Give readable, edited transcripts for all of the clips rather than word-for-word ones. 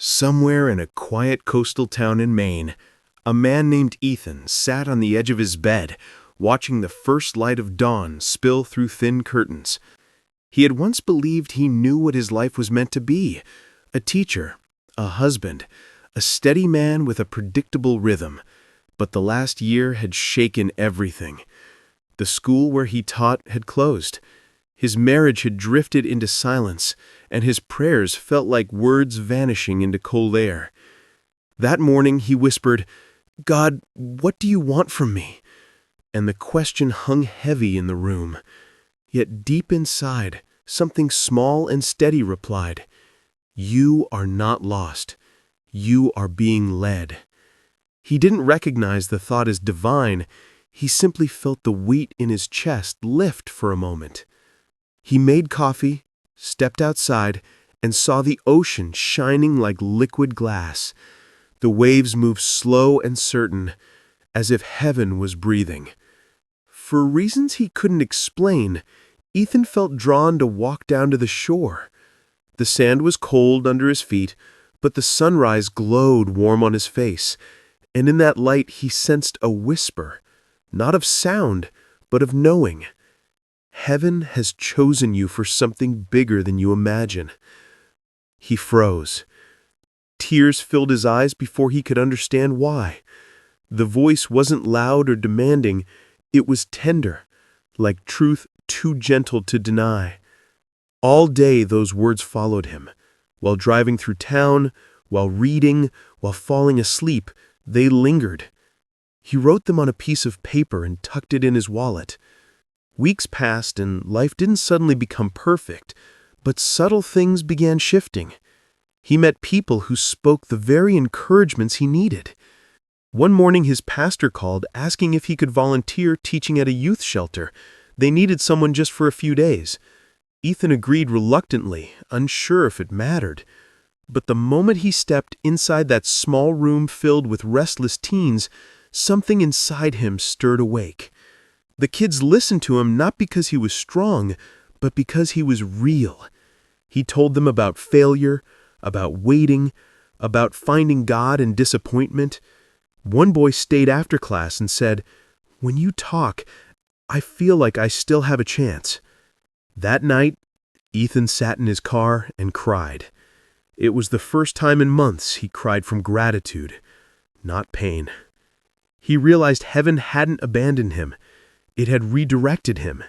Somewhere in a quiet coastal town in Maine, a man named Ethan sat on the edge of his bed, watching the first light of dawn spill through thin curtains. He had once believed he knew what his life was meant to be: a teacher, a husband, a steady man with a predictable rhythm. But the last year had shaken everything. The school where he taught had closed. His marriage had drifted into silence, and his prayers felt like words vanishing into cold air. That morning he whispered, "God, what do you want from me?" And the question hung heavy in the room. Yet deep inside, something small and steady replied, "You are not lost. You are being led." He didn't recognize the thought as divine. He simply felt the weight in his chest lift for a moment. He made coffee, stepped outside, and saw the ocean shining like liquid glass. The waves moved slow and certain, as if heaven was breathing. For reasons he couldn't explain, Ethan felt drawn to walk down to the shore. The sand was cold under his feet, but the sunrise glowed warm on his face, and in that light he sensed a whisper, not of sound, but of knowing. Heaven has chosen you for something bigger than you imagine. He froze. Tears filled his eyes before he could understand why. The voice wasn't loud or demanding. It was tender, like truth too gentle to deny. All day those words followed him. While driving through town, while reading, while falling asleep, they lingered. He wrote them on a piece of paper and tucked it in his wallet. Weeks passed and life didn't suddenly become perfect, but subtle things began shifting. He met people who spoke the very encouragements he needed. One morning his pastor called, asking if he could volunteer teaching at a youth shelter. They needed someone just for a few days. Ethan agreed reluctantly, unsure if it mattered. But the moment he stepped inside that small room filled with restless teens, something inside him stirred awake. The kids listened to him not because he was strong, but because he was real. He told them about failure, about waiting, about finding God in disappointment. One boy stayed after class and said, "When you talk, I feel like I still have a chance." That night, Ethan sat in his car and cried. It was the first time in months he cried from gratitude, not pain. He realized heaven hadn't abandoned him. It had redirected him.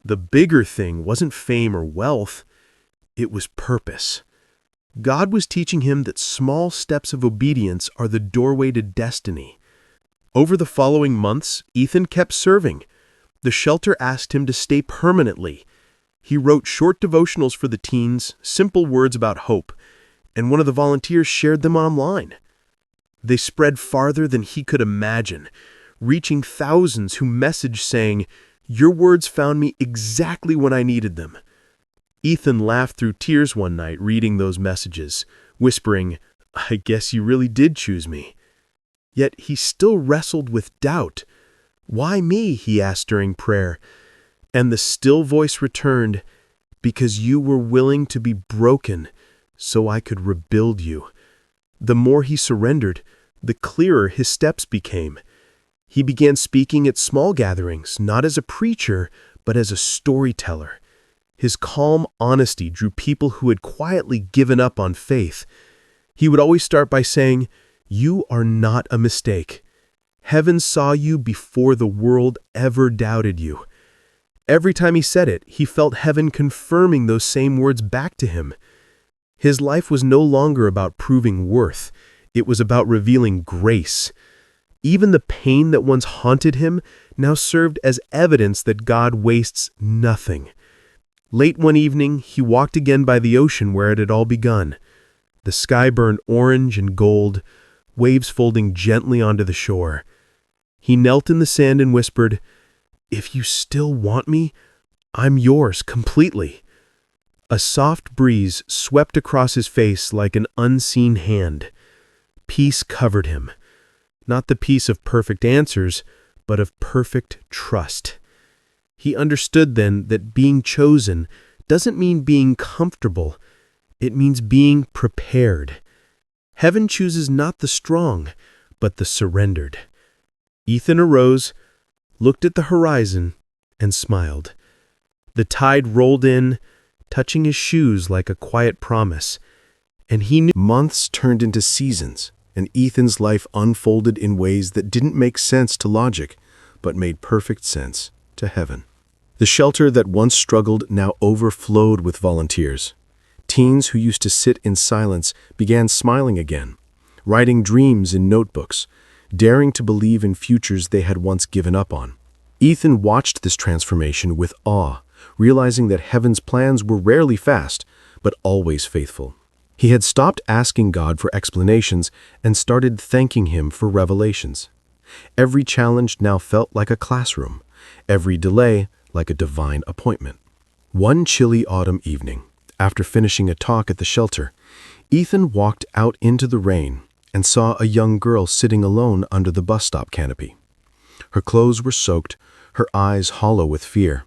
The bigger thing wasn't fame or wealth. It was purpose. God was teaching him that small steps of obedience are the doorway to destiny. Over the following months, Ethan kept serving. The shelter asked him to stay permanently. He wrote short devotionals for the teens, simple words about hope, and one of the volunteers shared them online. They spread farther than he could imagine, reaching thousands who messaged saying, "Your words found me exactly when I needed them." Ethan laughed through tears one night reading those messages, whispering, "I guess you really did choose me." Yet he still wrestled with doubt. "Why me?" he asked during prayer. And the still voice returned, "Because you were willing to be broken, so I could rebuild you." The more he surrendered, the clearer his steps became. He began speaking at small gatherings, not as a preacher, but as a storyteller. His calm honesty drew people who had quietly given up on faith. He would always start by saying, "You are not a mistake. Heaven saw you before the world ever doubted you." Every time he said it, he felt heaven confirming those same words back to him. His life was no longer about proving worth. It was about revealing grace. Even the pain that once haunted him now served as evidence that God wastes nothing. Late one evening, he walked again by the ocean where it had all begun. The sky burned orange and gold, waves folding gently onto the shore. He knelt in the sand and whispered, "If you still want me, I'm yours completely." A soft breeze swept across his face like an unseen hand. Peace covered him. Not the peace of perfect answers, but of perfect trust. He understood then that being chosen doesn't mean being comfortable. It means being prepared. Heaven chooses not the strong, but the surrendered. Ethan arose, looked at the horizon, and smiled. The tide rolled in, touching his shoes like a quiet promise, and he knew months turned into seasons, and Ethan's life unfolded in ways that didn't make sense to logic, but made perfect sense to heaven. The shelter that once struggled now overflowed with volunteers. Teens who used to sit in silence began smiling again, writing dreams in notebooks, daring to believe in futures they had once given up on. Ethan watched this transformation with awe, realizing that heaven's plans were rarely fast, but always faithful. He had stopped asking God for explanations and started thanking Him for revelations. Every challenge now felt like a classroom, every delay like a divine appointment. One chilly autumn evening, after finishing a talk at the shelter, Ethan walked out into the rain and saw a young girl sitting alone under the bus stop canopy. Her clothes were soaked, her eyes hollow with fear.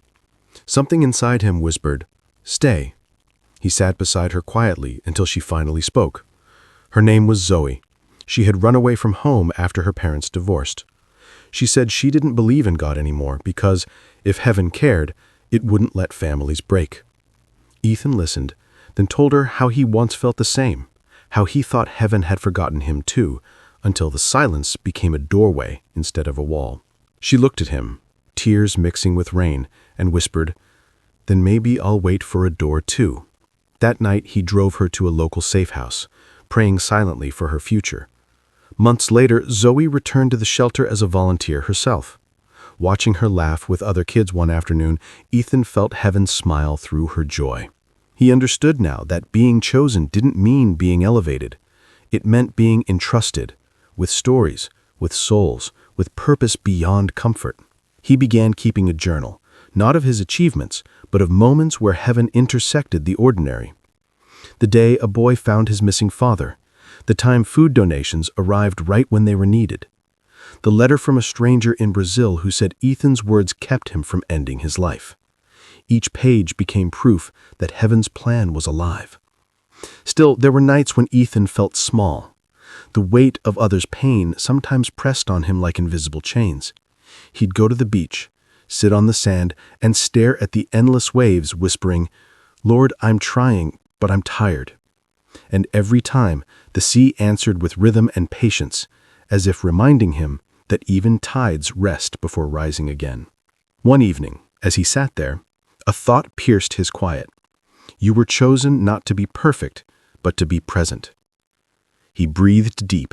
Something inside him whispered, "Stay." He sat beside her quietly until she finally spoke. Her name was Zoe. She had run away from home after her parents divorced. She said she didn't believe in God anymore because, if heaven cared, it wouldn't let families break. Ethan listened, then told her how he once felt the same, how he thought heaven had forgotten him too, until the silence became a doorway instead of a wall. She looked at him, tears mixing with rain, and whispered, "Then maybe I'll wait for a door too." That night he drove her to a local safe house, praying silently for her future. Months later, Zoe returned to the shelter as a volunteer herself. Watching her laugh with other kids one afternoon, Ethan felt heaven smile through her joy. He understood now that being chosen didn't mean being elevated. It meant being entrusted, with stories, with souls, with purpose beyond comfort. He began keeping a journal, not of his achievements, but of moments where heaven intersected the ordinary. The day a boy found his missing father, the time food donations arrived right when they were needed, the letter from a stranger in Brazil who said Ethan's words kept him from ending his life. Each page became proof that heaven's plan was alive. Still, there were nights when Ethan felt small. The weight of others' pain sometimes pressed on him like invisible chains. He'd go to the beach, sit on the sand, and stare at the endless waves, whispering, "Lord, I'm trying, but I'm tired." And every time, the sea answered with rhythm and patience, as if reminding him that even tides rest before rising again. One evening, as he sat there, a thought pierced his quiet. You were chosen not to be perfect, but to be present. He breathed deep,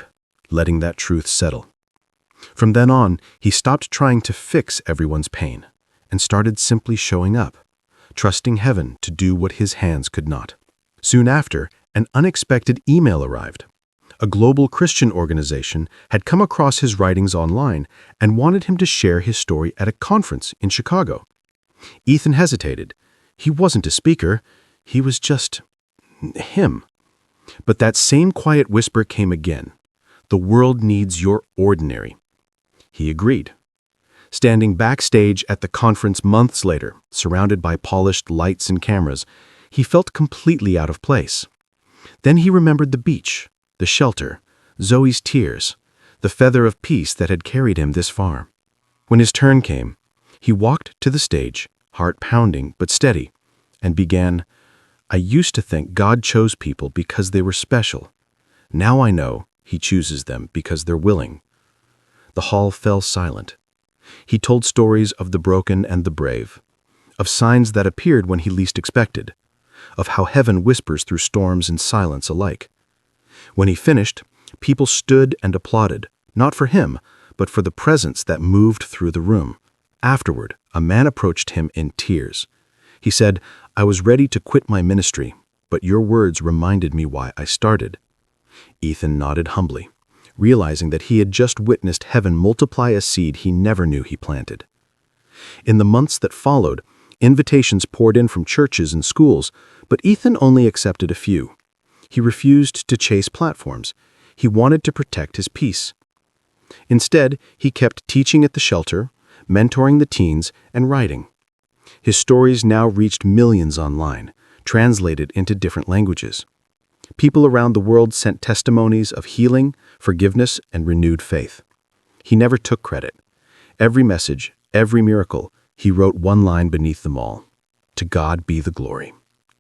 letting that truth settle. From then on, he stopped trying to fix everyone's pain and started simply showing up, trusting heaven to do what his hands could not. Soon after, an unexpected email arrived. A global Christian organization had come across his writings online and wanted him to share his story at a conference in Chicago. Ethan hesitated. He wasn't a speaker. He was just him. But that same quiet whisper came again. The world needs your ordinary. He agreed. Standing backstage at the conference months later, surrounded by polished lights and cameras, he felt completely out of place. Then he remembered the beach, the shelter, Zoe's tears, the feather of peace that had carried him this far. When his turn came, he walked to the stage, heart pounding but steady, and began, "I used to think God chose people because they were special. Now I know He chooses them because they're willing." The hall fell silent. He told stories of the broken and the brave, of signs that appeared when he least expected, of how heaven whispers through storms and silence alike. When he finished, people stood and applauded, not for him, but for the presence that moved through the room. Afterward, a man approached him in tears. He said, "I was ready to quit my ministry, but your words reminded me why I started." Ethan nodded humbly, realizing that he had just witnessed heaven multiply a seed he never knew he planted. In the months that followed, invitations poured in from churches and schools, but Ethan only accepted a few. He refused to chase platforms. He wanted to protect his peace. Instead, he kept teaching at the shelter, mentoring the teens, and writing. His stories now reached millions online, translated into different languages. People around the world sent testimonies of healing, forgiveness, and renewed faith. He never took credit. Every message, every miracle, he wrote one line beneath them all: "To God be the glory."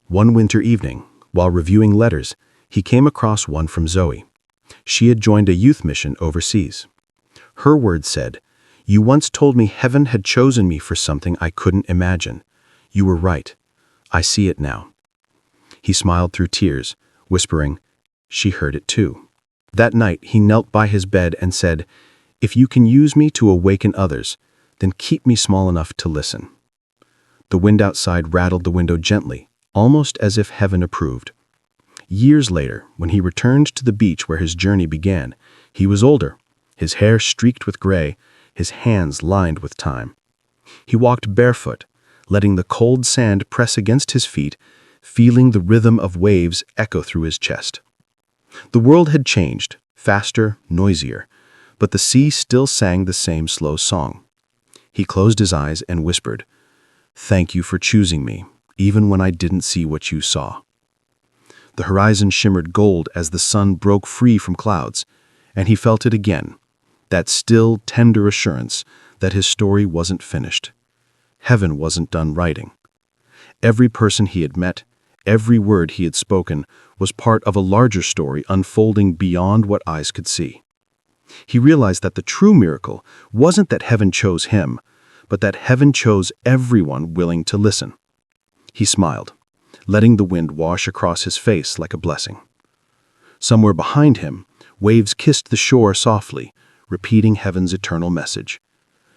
One winter evening, while reviewing letters, he came across one from Zoe. She had joined a youth mission overseas. Her words said, "You once told me heaven had chosen me for something I couldn't imagine. You were right. I see it now." He smiled through tears, whispering, "She heard it too." That night, he knelt by his bed and said, "If you can use me to awaken others, then keep me small enough to listen." The wind outside rattled the window gently, almost as if heaven approved. Years later, when he returned to the beach where his journey began, he was older, his hair streaked with gray, his hands lined with time. He walked barefoot, letting the cold sand press against his feet, feeling the rhythm of waves echo through his chest. The world had changed, faster, noisier, but the sea still sang the same slow song. He closed his eyes and whispered, "Thank you for choosing me, even when I didn't see what you saw." The horizon shimmered gold as the sun broke free from clouds, and he felt it again, that still, tender assurance that his story wasn't finished. Heaven wasn't done writing. Every person he had met, every word he had spoken, was part of a larger story unfolding beyond what eyes could see. He realized that the true miracle wasn't that heaven chose him, but that heaven chose everyone willing to listen. He smiled, letting the wind wash across his face like a blessing. Somewhere behind him, waves kissed the shore softly, repeating heaven's eternal message.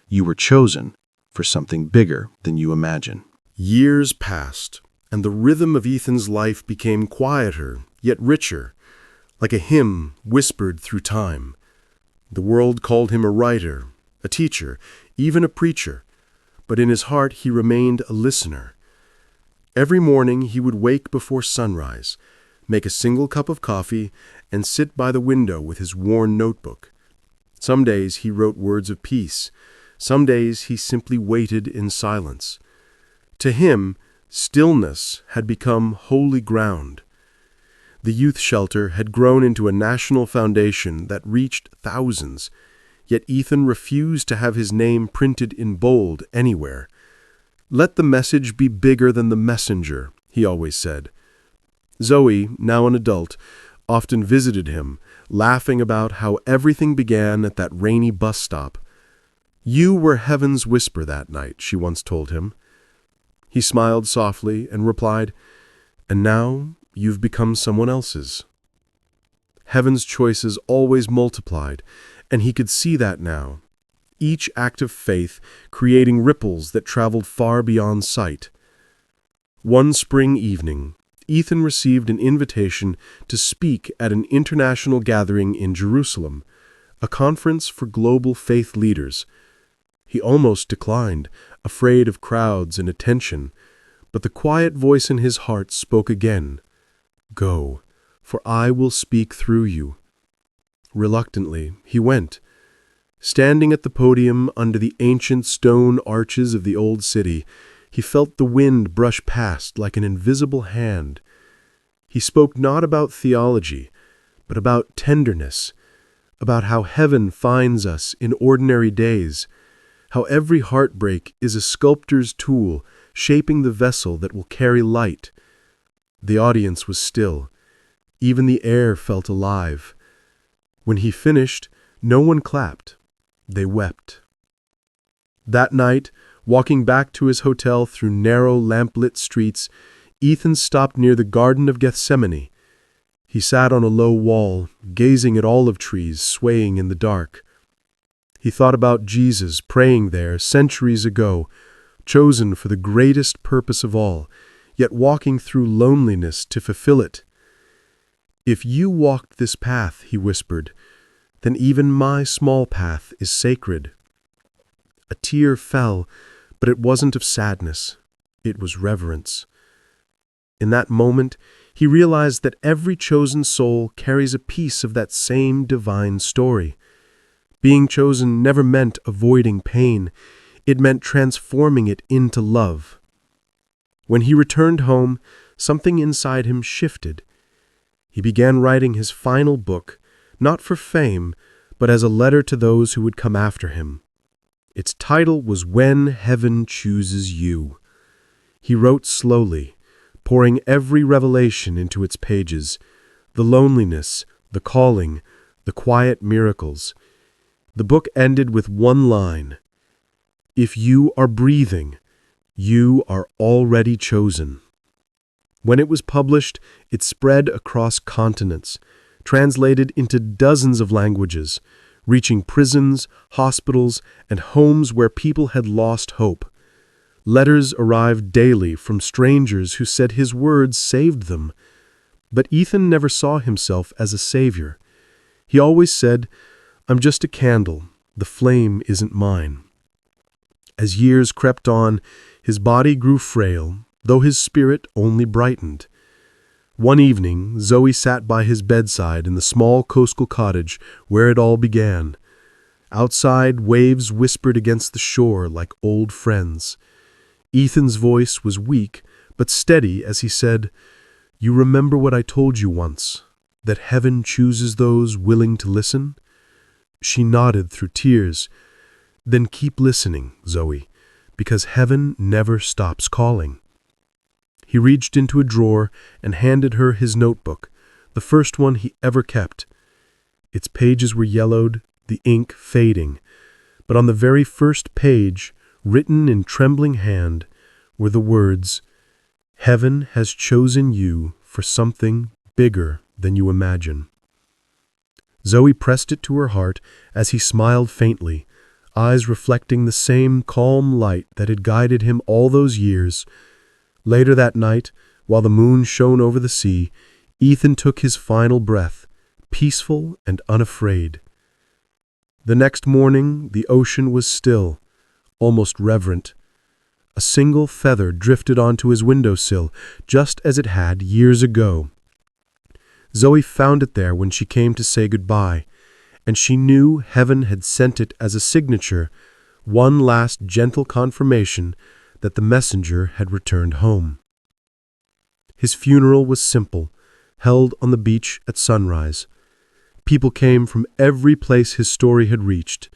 You were chosen for something bigger than you imagine. Years passed, and the rhythm of Ethan's life became quieter, yet richer, like a hymn whispered through time. The world called him a writer, a teacher, even a preacher, but in his heart he remained a listener. Every morning he would wake before sunrise, make a single cup of coffee, and sit by the window with his worn notebook. Some days he wrote words of peace. Some days he simply waited in silence. To him, stillness had become holy ground. The youth shelter had grown into a national foundation that reached thousands, yet Ethan refused to have his name printed in bold anywhere. "Let the message be bigger than the messenger," he always said. Zoe, now an adult, often visited him, laughing about how everything began at that rainy bus stop. "You were heaven's whisper that night," she once told him. He smiled softly and replied, "And now you've become someone else's." Heaven's choices always multiplied, and he could see that now, each act of faith creating ripples that traveled far beyond sight. One spring evening, Ethan received an invitation to speak at an international gathering in Jerusalem, a conference for global faith leaders. He almost declined, afraid of crowds and attention, but the quiet voice in his heart spoke again, "Go, for I will speak through you." Reluctantly, he went. Standing at the podium under the ancient stone arches of the old city, he felt the wind brush past like an invisible hand. He spoke not about theology, but about tenderness, about how heaven finds us in ordinary days, how every heartbreak is a sculptor's tool shaping the vessel that will carry light. The audience was still. Even the air felt alive. When he finished, no one clapped. They wept. That night, walking back to his hotel through narrow, lamplit streets, Ethan stopped near the Garden of Gethsemane. He sat on a low wall, gazing at olive trees swaying in the dark. He thought about Jesus praying there centuries ago, chosen for the greatest purpose of all, yet walking through loneliness to fulfill it. "If you walked this path," he whispered, "then even my small path is sacred." A tear fell, but it wasn't of sadness. It was reverence. In that moment, he realized that every chosen soul carries a piece of that same divine story. Being chosen never meant avoiding pain. It meant transforming it into love. When he returned home, something inside him shifted. He began writing his final book, not for fame, but as a letter to those who would come after him. Its title was When Heaven Chooses You. He wrote slowly, pouring every revelation into its pages, the loneliness, the calling, the quiet miracles. The book ended with one line: "If you are breathing, you are already chosen." When it was published, it spread across continents, translated into dozens of languages, reaching prisons, hospitals, and homes where people had lost hope. Letters arrived daily from strangers who said his words saved them. But Ethan never saw himself as a savior. He always said, "I'm just a candle. The flame isn't mine." As years crept on, his body grew frail, though his spirit only brightened. One evening, Zoe sat by his bedside in the small coastal cottage where it all began. Outside, waves whispered against the shore like old friends. Ethan's voice was weak, but steady as he said, "You remember what I told you once, that heaven chooses those willing to listen?" She nodded through tears. "Then keep listening, Zoe, because heaven never stops calling." He reached into a drawer and handed her his notebook, the first one he ever kept. Its pages were yellowed, the ink fading, but on the very first page, written in trembling hand, were the words, "Heaven has chosen you for something bigger than you imagine." Zoe pressed it to her heart as he smiled faintly, eyes reflecting the same calm light that had guided him all those years. Later that night, while the moon shone over the sea, Ethan took his final breath, peaceful and unafraid. The next morning, the ocean was still, almost reverent. A single feather drifted onto his windowsill, just as it had years ago. Zoe found it there when she came to say goodbye, and she knew heaven had sent it as a signature, one last gentle confirmation that the messenger had returned home. His funeral was simple, held on the beach at sunrise. People came from every place his story had reached,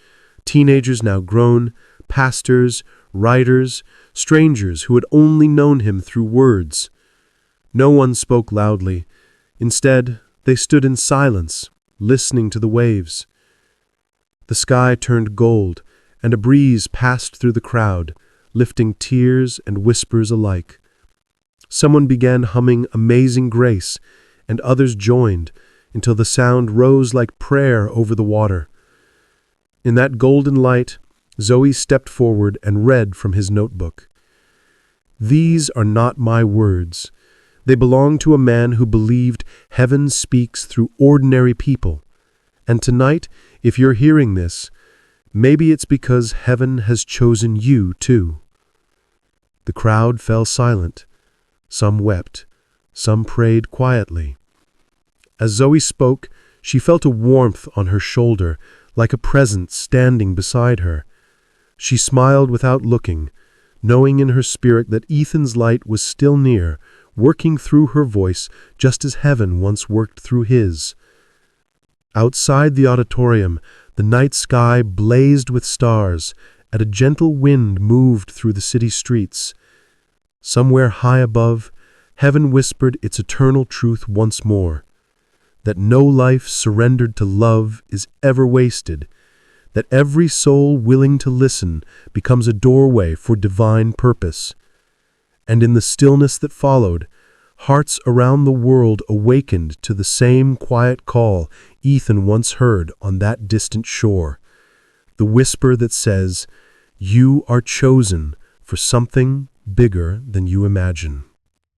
teenagers now grown, pastors, writers, strangers who had only known him through words. No one spoke loudly. Instead, they stood in silence, listening to the waves. The sky turned gold, and a breeze passed through the crowd, lifting tears and whispers alike. Someone began humming Amazing Grace, and others joined, until the sound rose like prayer over the water. In that golden light, Zoe stepped forward and read from his notebook. "These are not my words. They belong to a man who believed heaven speaks through ordinary people. And tonight, if you're hearing this, maybe it's because heaven has chosen you too." The crowd fell silent. Some wept. Some prayed quietly. As Zoe spoke, she felt a warmth on her shoulder, like a presence standing beside her. She smiled without looking, knowing in her spirit that Ethan's light was still near, working through her voice just as heaven once worked through his. Outside the auditorium, the night sky blazed with stars, and a gentle wind moved through the city streets. Somewhere high above, heaven whispered its eternal truth once more, that no life surrendered to love is ever wasted, that every soul willing to listen becomes a doorway for divine purpose. And in the stillness that followed, hearts around the world awakened to the same quiet call Ethan once heard on that distant shore, the whisper that says, "You are chosen for something bigger than you imagine."